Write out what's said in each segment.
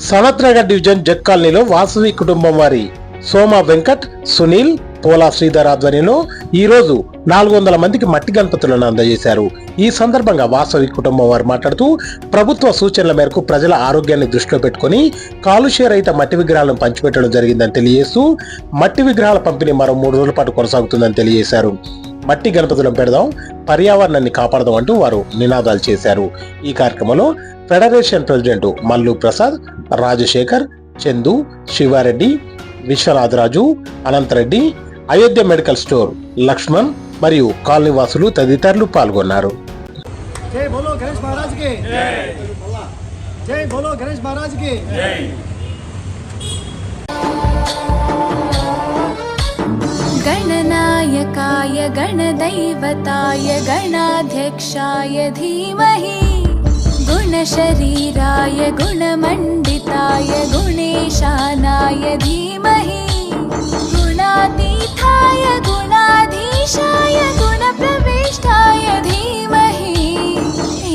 Sanath Nagar division జట్ కాలనీలో వాసవి కుటుంబం వారి సోమ వెంకట్, సునీల్, పోలా శ్రీధర్ ఆధ్వర్యంలో ఈ రోజు 400 మందికి మట్టి గణపతులను అందజేశారు. ఈ సందర్భంగా వాసవి కుటుంబం వారు మాట్లాడుతూ ప్రభుత్వ సూచనల మేరకు ప్రజల ఆరోగ్యాన్ని దృష్టిలో పెట్టుకుని కాలుష్య రహిత మట్టి విగ్రహాలను పంచిపెట్టడం జరిగిందని తెలియజేస్తూ మట్టి విగ్రహాల పంపిణీ మరో 3 రోజుల పాటు కొనసాగుతుందని తెలియజేశారు. మట్టి గణపతులను పెడదాం, పర్యావరణాన్ని కాపాడదాం అంటూ వారు నినాదాలు చేశారు. ఈ కార్యక్రమంలో federation president Mallu Prasad, Rajasekhar, Chandu, Sivareddy, Viswanatharaju, Ananthareddy, Ayodhya medical store Lakshman మరియు కాలనీ వాసులు తదితరులు పాల్గొన్నారు. జై బోలో గణేష్ మహారాజ్ కి జై. జై బోలో గణేష్ మహారాజ్ కి జై. गणनायकाय गणदैवताय गणाध्यक्षाय धीमहि गुणशरीराय गुणमण्डिताय गुणेशानाय धीमहि गुणातीताय गुणाधीशाय गुणप्रविष्टाय धीमहि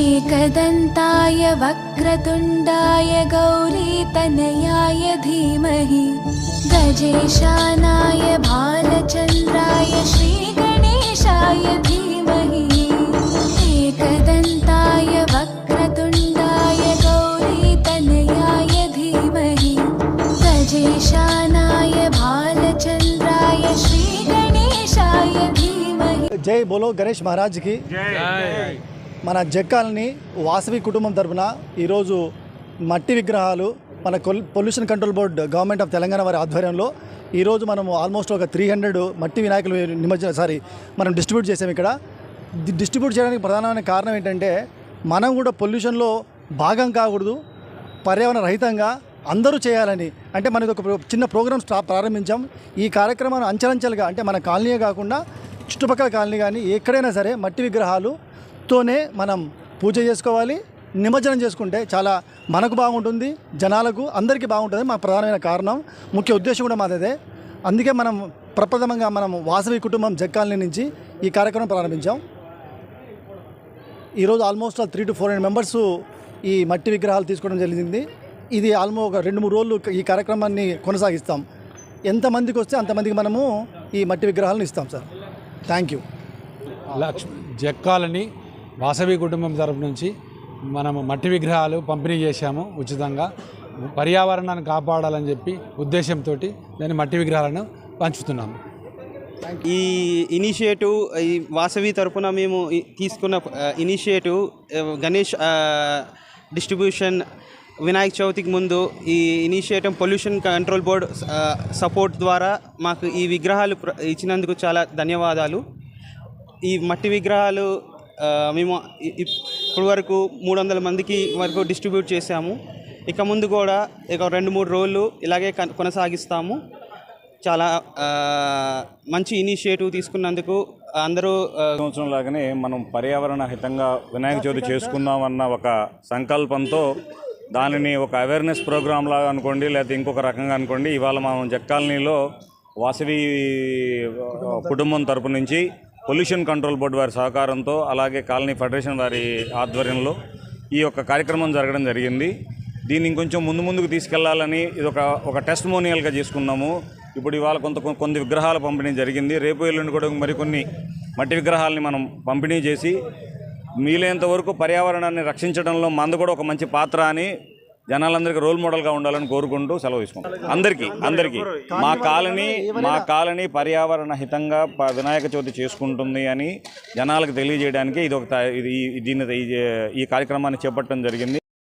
एकदन्ताय वक्रतुण्डाय गौरीतनयाय धीमहि गजेशानाय भालचन्द्राय श्रीगणेशाय धीमहि एकदन्ताय वक्रतुण्डाय गौरीतनयाय धीमहि गजेशानाय भालचन्द्राय श्रीगणेशाय धीमहि. జై బోలో గణేష్ మహారాజ్ కి జై. మన జక్కాలని వాసవి కుటుంబం తరపున ఈరోజు మట్టి విగ్రహాలు మన pollution control board government of Telangana వారి ఆధ్వర్యంలో ఈరోజు మనము ఆల్మోస్ట్ ఒక 300 మట్టి వినాయకులు మనం డిస్ట్రిబ్యూట్ చేసాము. ఇక్కడ డిస్ట్రిబ్యూట్ చేయడానికి ప్రధానమైన కారణం ఏంటంటే మనం కూడా పొల్యూషన్లో భాగం కాకూడదు, పర్యావరణ రహితంగా అందరూ చేయాలని. అంటే మనది ఒక చిన్న ప్రోగ్రామ్ ప్రారంభించాం. ఈ కార్యక్రమాన్ని అంచెలంచెలుగా అంటే మన కాలనీయే కాకుండా చుట్టుపక్కల కాలనీ కానీ ఎక్కడైనా సరే మట్టి విగ్రహాలుతోనే మనం పూజ చేసుకోవాలి. నిమజ్జనం చేసుకుంటే చాలా మనకు బాగుంటుంది, జనాలకు అందరికీ బాగుంటుంది. మా ప్రధానమైన కారణం, ముఖ్య ఉద్దేశం కూడా మాదే. అందుకే మనం ప్రప్రథమంగా మనం వాసవి కుటుంబం జక్కాలనీ నుంచి ఈ కార్యక్రమం ప్రారంభించాం. ఈరోజు ఆల్మోస్ట్ 300 to 400 మెంబర్స్ ఈ మట్టి విగ్రహాలు తీసుకోవడం జరిగింది. ఇది ఆల్మోస్ట్ ఒక 2-3 రోజులు ఈ కార్యక్రమాన్ని కొనసాగిస్తాం. ఎంతమందికి వస్తే అంతమందికి మనము ఈ మట్టి విగ్రహాలను ఇస్తాం సార్. Thank you. జక్కాలని వాసవి కుటుంబం తరపు నుంచి మనము మట్టి విగ్రహాలు పంపిణీ చేశాము ఉచితంగా. పర్యావరణాన్ని కాపాడాలని చెప్పి ఉద్దేశంతో దాన్ని మట్టి విగ్రహాలను పంచుతున్నాము. ఈ ఇనిషియేటివ్ ఈ వాసవి తరపున మేము తీసుకున్న ఇనిషియేటివ్ గణేష్ డిస్ట్రిబ్యూషన్ వినాయక చవితికి ముందు ఈ initiative pollution control board support ద్వారా మాకు ఈ విగ్రహాలు ఇచ్చినందుకు చాలా ధన్యవాదాలు. ఈ మట్టి విగ్రహాలు మేము ఇప్పటి వరకు 300 మందికి వరకు డిస్ట్రిబ్యూట్ చేశాము. ఇక ముందు కూడా ఇక 2-3 రోజులు ఇలాగే కొనసాగిస్తాము. చాలా మంచి ఇనిషియేటివ్ తీసుకున్నందుకు అందరూ సంవత్సరం లాగానే మనం పర్యావరణ హితంగా వినాయక చవితి చేసుకుందామన్న ఒక సంకల్పంతో దానిని ఒక అవేర్నెస్ ప్రోగ్రామ్ లాగా అనుకోండి, లేకపోతే ఇంకొక రకంగా అనుకోండి. ఇవాళ మనం జక్కాలనీలో వాసవి కుటుంబం తరపు నుంచి పొల్యూషన్ కంట్రోల్ బోర్డు వారి సహకారంతో, అలాగే కాలనీ ఫెడరేషన్ వారి ఆధ్వర్యంలో ఈ యొక్క కార్యక్రమం జరగడం జరిగింది. దీన్ని ఇంకొంచెం ముందుకు తీసుకెళ్లాలని ఇది ఒక టెస్టిమోనియల్గా చేసుకున్నాము. ఇప్పుడు ఇవాళ కొన్ని విగ్రహాల పంపిణీ జరిగింది. రేపు ఎల్లుండి కూడా మరికొన్ని మట్టి విగ్రహాలని మనం పంపిణీ చేసి వీలైనంత వరకు పర్యావరణాన్ని రక్షించడంలో మంది కూడా ఒక మంచి పాత్ర అని జనాలందరికీ రోల్ మోడల్గా ఉండాలని కోరుకుంటూ సెలవు తీసుకుంటాం. అందరికీ మా కాలనీ పర్యావరణ హితంగా వినాయక చవితి చేసుకుంటుంది అని జనాలకు తెలియజేయడానికి ఈ కార్యక్రమాన్ని చేపట్టడం జరిగింది.